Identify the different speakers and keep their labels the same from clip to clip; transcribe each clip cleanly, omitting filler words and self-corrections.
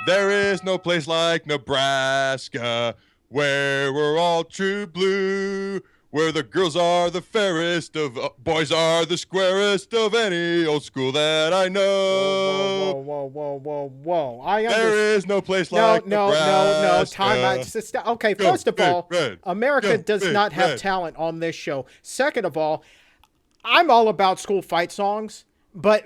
Speaker 1: There is no place like Nebraska, where we're all true blue, where the girls are the fairest of boys are the squarest of any old school that I
Speaker 2: Whoa, whoa, whoa,
Speaker 1: know.
Speaker 2: whoa, whoa, whoa, whoa. I understand.
Speaker 1: There is no place
Speaker 2: No,
Speaker 1: like
Speaker 2: no, no, no. Time out.
Speaker 1: Nebraska.
Speaker 2: Okay,
Speaker 1: Go
Speaker 2: first of
Speaker 1: Big
Speaker 2: all,
Speaker 1: Red.
Speaker 2: America
Speaker 1: Go
Speaker 2: does
Speaker 1: Big
Speaker 2: not have
Speaker 1: Red.
Speaker 2: talent on this show. Second of all, I'm all about school fight songs, but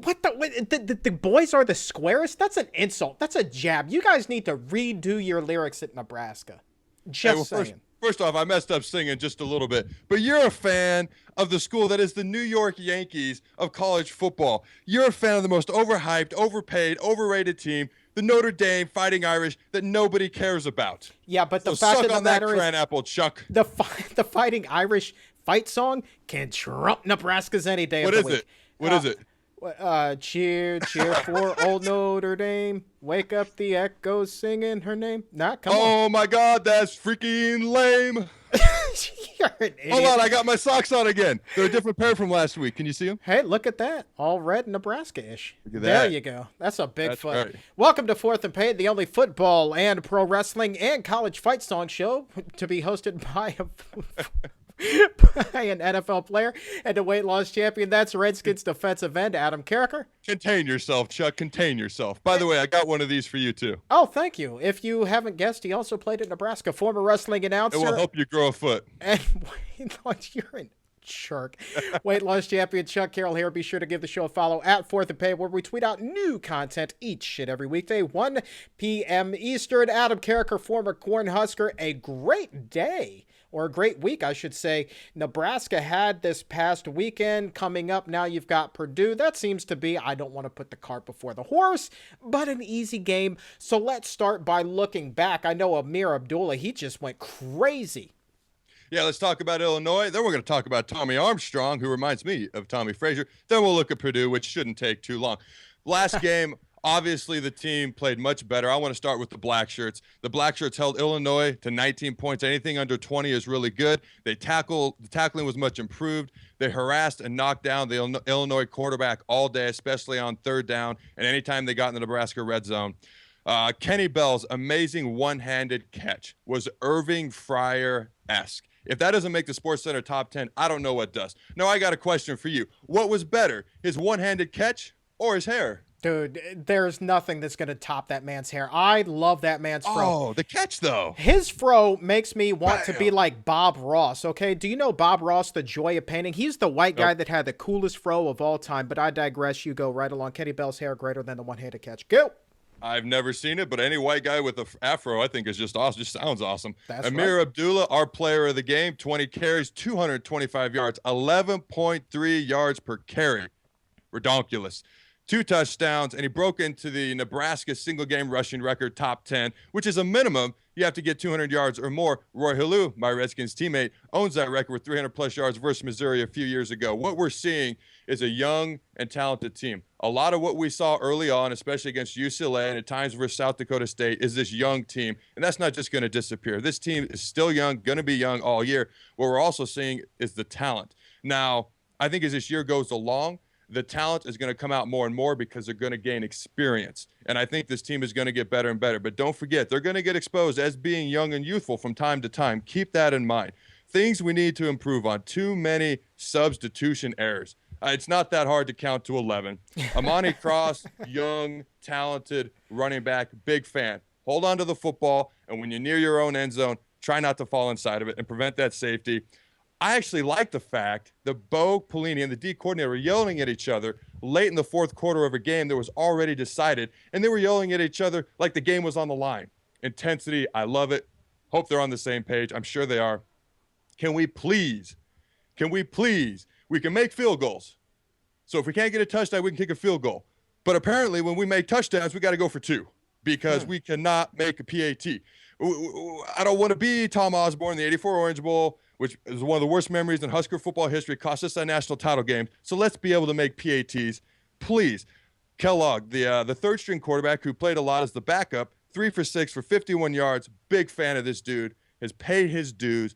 Speaker 2: the boys are the squarest? That's an insult. That's a jab. You guys need to redo your lyrics at Nebraska.
Speaker 1: Hey,
Speaker 2: Just
Speaker 1: well,
Speaker 2: saying.
Speaker 1: first off, I messed up singing just a little bit, but you're a fan of the school that is the New York Yankees of college football. You're a fan of the most overhyped, overpaid, overrated team, the Notre Dame Fighting Irish, that nobody cares about.
Speaker 2: Yeah, but
Speaker 1: So
Speaker 2: the fact
Speaker 1: suck
Speaker 2: of the
Speaker 1: on that
Speaker 2: matter is,
Speaker 1: cran apple, Chuck.
Speaker 2: the Fighting Irish fight song can trump Nebraska's any day
Speaker 1: What
Speaker 2: of
Speaker 1: is
Speaker 2: the week.
Speaker 1: it? What is it?
Speaker 2: Cheer, cheer for old Notre Dame. Wake up the echoes singing her name. Nah, come on.
Speaker 1: Oh my God, that's freaking lame.
Speaker 2: You're an idiot.
Speaker 1: Hold on, I got my socks on again. They're a different pair from last week. Can you see them?
Speaker 2: Hey, look at that. All red Nebraska-ish.
Speaker 1: Look at
Speaker 2: There
Speaker 1: that.
Speaker 2: you go. That's a big
Speaker 1: That's
Speaker 2: foot.
Speaker 1: right.
Speaker 2: Welcome to Fourth and Paid, the only football and pro wrestling and college fight song show to be hosted by by an NFL player and a weight loss champion. That's Redskins defensive end Adam Carriker.
Speaker 1: Contain yourself, Chuck. Contain yourself. By the way, I got one of these for you too.
Speaker 2: Oh, thank you. If you haven't guessed, he also played at Nebraska, former wrestling
Speaker 1: It
Speaker 2: announcer.
Speaker 1: will help you grow a foot.
Speaker 2: And you're an jerk. Weight loss champion Chuck Carroll here. Be sure to give the show a follow at Fourth and Pay, where we tweet out new content each and every weekday, 1 p.m. Eastern. Adam Carriker, former Cornhusker, a great day. Or a great week, I should say. Nebraska had this past weekend. Coming up now, you've got Purdue. That seems to be, I don't want to put the cart before the horse, but an easy game. So let's start by looking back. I know Amir Abdullah, he just went crazy.
Speaker 1: Yeah, let's talk about Illinois. Then we're going to talk about Tommy Armstrong, who reminds me of Tommy Frazier. Then we'll look at Purdue, which shouldn't take too long. Last game, obviously the team played much better. I want to start with the Black Shirts. The Black Shirts held Illinois to 19 points. Anything under 20 is really good. The tackling was much improved. They harassed and knocked down the Illinois quarterback all day, especially on third down and anytime they got in the Nebraska red zone. Kenny Bell's amazing one-handed catch was Irving Fryer-esque. If that doesn't make the Sports Center top 10, I don't know what does. Now, I got a question for you. What was better, his one-handed catch or his hair?
Speaker 2: Dude, there's nothing that's going to top that man's hair. I love that man's fro.
Speaker 1: Oh, the catch, though.
Speaker 2: His fro makes me want to
Speaker 1: Bam.
Speaker 2: be like Bob Ross, okay? Do you know Bob Ross, the joy of painting? He's the white guy that had the coolest fro of all time, but I digress. You go right along. Kenny Bell's hair greater than the one-handed catch. Go!
Speaker 1: I've never seen it, but any white guy with an afro, I think, is just awesome. Just sounds awesome.
Speaker 2: That's
Speaker 1: Amir
Speaker 2: right.
Speaker 1: Abdullah, our player of the game, 20 carries, 225 yards, 11.3 yards per carry. Redonkulous. 2 touchdowns, and he broke into the Nebraska single-game rushing record top 10, which is a minimum. You have to get 200 yards or more. Roy Halou, my Redskins teammate, owns that record with 300-plus yards versus Missouri a few years ago. What we're seeing is a young and talented team. A lot of what we saw early on, especially against UCLA and at times versus South Dakota State, is this young team, and that's not just going to disappear. This team is still young, going to be young all year. What we're also seeing is the talent. Now, I think as this year goes along, the talent is going to come out more and more because they're going to gain experience. And I think this team is going to get better and better. But don't forget, they're going to get exposed as being young and youthful from time to time. Keep that in mind. Things we need to improve on. Too many substitution errors. It's not that hard to count to 11. Amani Cross, young, talented running back, big fan. Hold on to the football, and when you're near your own end zone, try not to fall inside of it and prevent that safety. I actually like the fact that Bo Pelini and the D coordinator were yelling at each other late in the fourth quarter of a game that was already decided, and they were yelling at each other like the game was on the line. Intensity, I love it. Hope they're on the same page. I'm sure they are. Can we please, we can make field goals. So if we can't get a touchdown, we can kick a field goal. But apparently when we make touchdowns, we got to go for 2 because we cannot make a PAT. I don't want to be Tom Osborne, the 84 Orange Bowl, which is one of the worst memories in Husker football history, cost us a national title game. So let's be able to make PATs. Please. Kellogg, the third-string quarterback who played a lot as the backup, 3 for 6 for 51 yards. Big fan of this dude. Has paid his dues.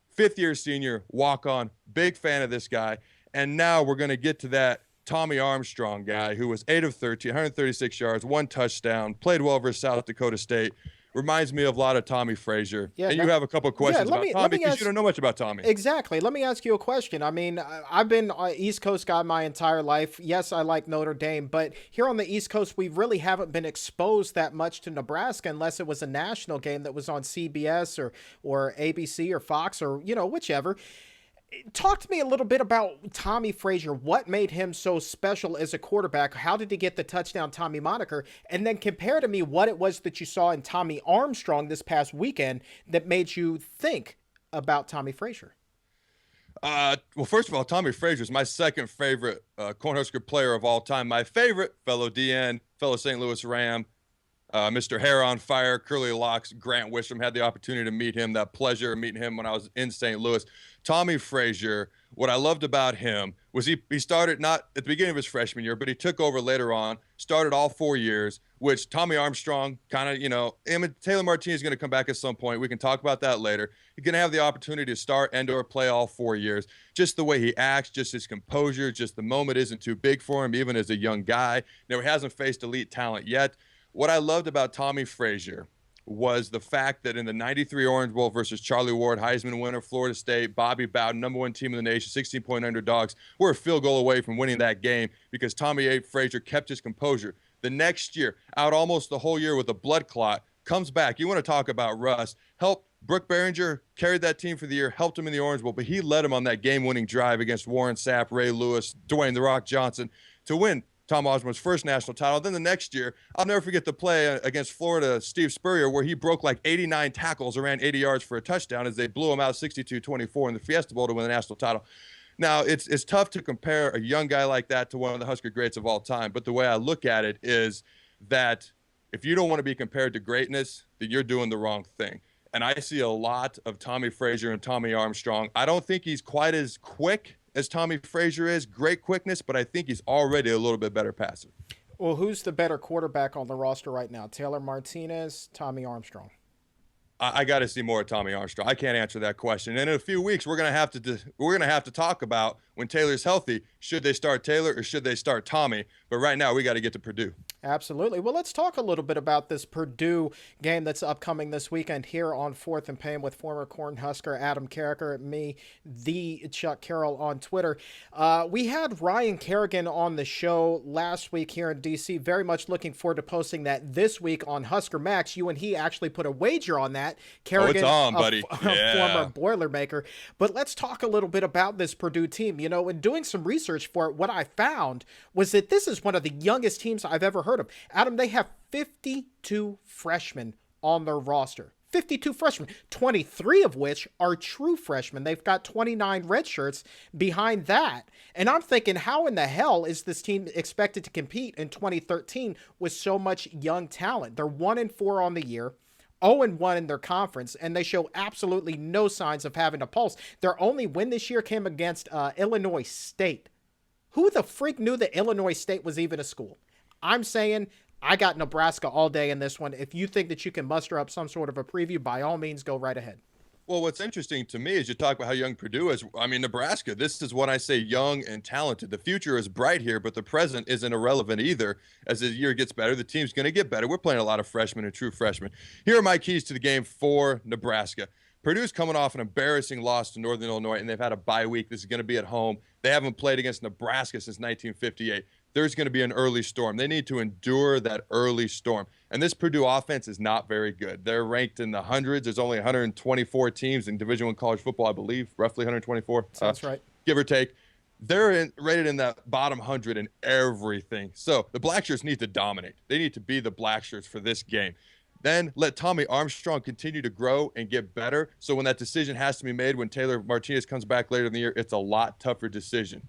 Speaker 1: Fifth-year senior, walk-on. Big fan of this guy. And now we're going to get to that Tommy Armstrong guy who was 8 of 13, 136 yards, 1 touchdown, played well versus South Dakota State. Reminds me of a lot of Tommy Frazier.
Speaker 2: Yeah,
Speaker 1: and you have a couple of questions about Tommy because you don't know much about Tommy.
Speaker 2: Exactly. Let me ask you a question. I mean, I've been an East Coast guy my entire life. Yes, I like Notre Dame, but here on the East Coast, we really haven't been exposed that much to Nebraska unless it was a national game that was on CBS or ABC or Fox or, whichever. Talk to me a little bit about Tommy Frazier. What made him so special as a quarterback? How did he get the touchdown Tommy moniker? And then compare to me what it was that you saw in Tommy Armstrong this past weekend that made you think about Tommy Frazier.
Speaker 1: Well, first of all, Tommy Frazier is my second favorite Cornhusker player of all time. My favorite, fellow DN, fellow St. Louis Ram, Mr. Hair on Fire, Curly Locks, Grant Wisham. Had the opportunity to meet him, that pleasure of meeting him when I was in St. Louis. Tommy Frazier, what I loved about him was he started not at the beginning of his freshman year, but he took over later on, started all 4 years, which Tommy Armstrong kind of, him and Taylor Martinez is going to come back at some point. We can talk about that later. He's going to have the opportunity to start and or play all 4 years. Just the way he acts, just his composure, just the moment isn't too big for him, even as a young guy. He hasn't faced elite talent yet. What I loved about Tommy Frazier was the fact that in the 93 Orange Bowl versus Charlie Ward, Heisman winner, Florida State, Bobby Bowden, #1 team in the nation, 16-point underdogs, we're a field goal away from winning that game because Tommy A. Frazier kept his composure. The next year, out almost the whole year with a blood clot, comes back. You want to talk about rust. Helped Brooke Behringer, carried that team for the year, helped him in the Orange Bowl, but he led him on that game-winning drive against Warren Sapp, Ray Lewis, Dwayne "The Rock" Johnson to win Tom Osborne's first national title. Then the next year, I'll never forget the play against Florida, Steve Spurrier, where he broke like 89 tackles, around 80 yards for a touchdown as they blew him out 62-24 in the Fiesta Bowl to win the national title. Now, it's tough to compare a young guy like that to one of the Husker greats of all time, but the way I look at it is that if you don't want to be compared to greatness, then you're doing the wrong thing. And I see a lot of Tommy Frazier and Tommy Armstrong. I don't think he's quite as quick as Tommy Frazier is, great quickness, but I think he's already a little bit better passer.
Speaker 2: Well, who's the better quarterback on the roster right now? Taylor Martinez, Tommy Armstrong?
Speaker 1: I got to see more of Tommy Armstrong. I can't answer that question. And in a few weeks, we're gonna have to talk about when Taylor's healthy. Should they start Taylor or should they start Tommy? But right now, we got to get to Purdue.
Speaker 2: Absolutely. Well, let's talk a little bit about this Purdue game that's upcoming this weekend here on 4th and Pain with former Cornhusker Adam Carriker, me, the Chuck Carroll on Twitter. We had Ryan Kerrigan on the show last week here in D.C. Very much looking forward to posting that this week on Husker Max. You and he actually put a wager on that. Kerrigan,
Speaker 1: it's on, buddy.
Speaker 2: Former Boilermaker. But let's talk a little bit about this Purdue team. In doing some research for it, what I found was that this is one of the youngest teams I've ever heard of. Adam, they have 52 freshmen on their roster. 52 freshmen, 23 of which are true freshmen. They've got 29 red shirts behind that. And I'm thinking, how in the hell is this team expected to compete in 2013 with so much young talent? They're 1-4 on the year. 0-1 in their conference, and they show absolutely no signs of having a pulse. Their only win this year came against Illinois State. Who the freak knew that Illinois State was even a school? I'm saying I got Nebraska all day in this one. If you think that you can muster up some sort of a preview, by all means, go right ahead.
Speaker 1: Well, what's interesting to me is you talk about how young Purdue is. I mean, Nebraska, this is when I say young and talented. The future is bright here, but the present isn't irrelevant either. As the year gets better, the team's going to get better. We're playing a lot of freshmen and true freshmen. Here are my keys to the game for Nebraska. Purdue's coming off an embarrassing loss to Northern Illinois, and they've had a bye week. This is going to be at home. They haven't played against Nebraska since 1958. There's going to be an early storm. They need to endure that early storm. And this Purdue offense is not very good. They're ranked in the hundreds. There's only 124 teams in Division I college football, I believe, roughly 124.
Speaker 2: That's right.
Speaker 1: Give or take. They're rated in that bottom 100 in everything. So the Blackshirts need to dominate. They need to be the Blackshirts for this game. Then let Tommy Armstrong continue to grow and get better. So when that decision has to be made, when Taylor Martinez comes back later in the year, it's a lot tougher decision.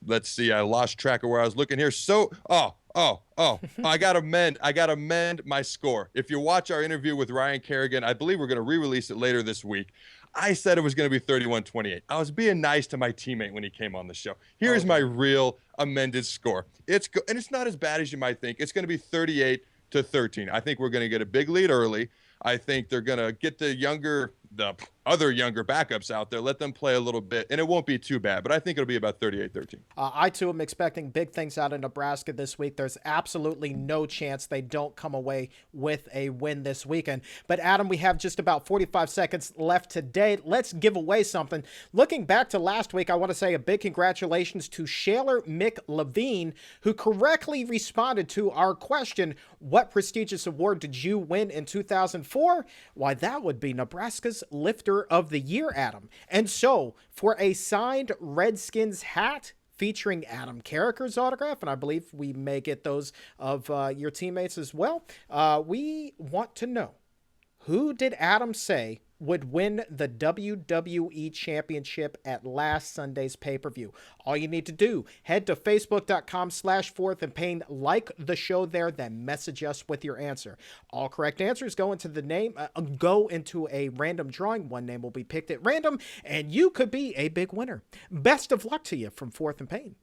Speaker 1: Let's see. I lost track of where I was looking here. So, I got to mend my score. If you watch our interview with Ryan Kerrigan, I believe we're going to re-release it later this week. I said it was going to be 31-28. I was being nice to my teammate when he came on the show. Here's my real amended score. And it's not as bad as you might think. It's going to be 38-13. I think we're going to get a big lead early. I think they're going to get the other younger backups out there. Let them play a little bit, and it won't be too bad. But I think it'll be about 38-13.
Speaker 2: I, too, am expecting big things out of Nebraska this week. There's absolutely no chance they don't come away with a win this weekend. But, Adam, we have just about 45 seconds left today. Let's give away something. Looking back to last week, I want to say a big congratulations to Shaler McLevine, who correctly responded to our question, what prestigious award did you win in 2004? Why, that would be Nebraska's Lifter of the Year, Adam. And so, for a signed Redskins hat featuring Adam Carriker's autograph, and I believe we may get those of your teammates as well, we want to know, who did Adam say would win the WWE Championship at last Sunday's pay-per-view? All you need to do, head to facebook.com/4thandpain, like the show there, then message us with your answer. All correct answers go into a random drawing. One name will be picked at random, and you could be a big winner. Best of luck to you from 4th and Pain.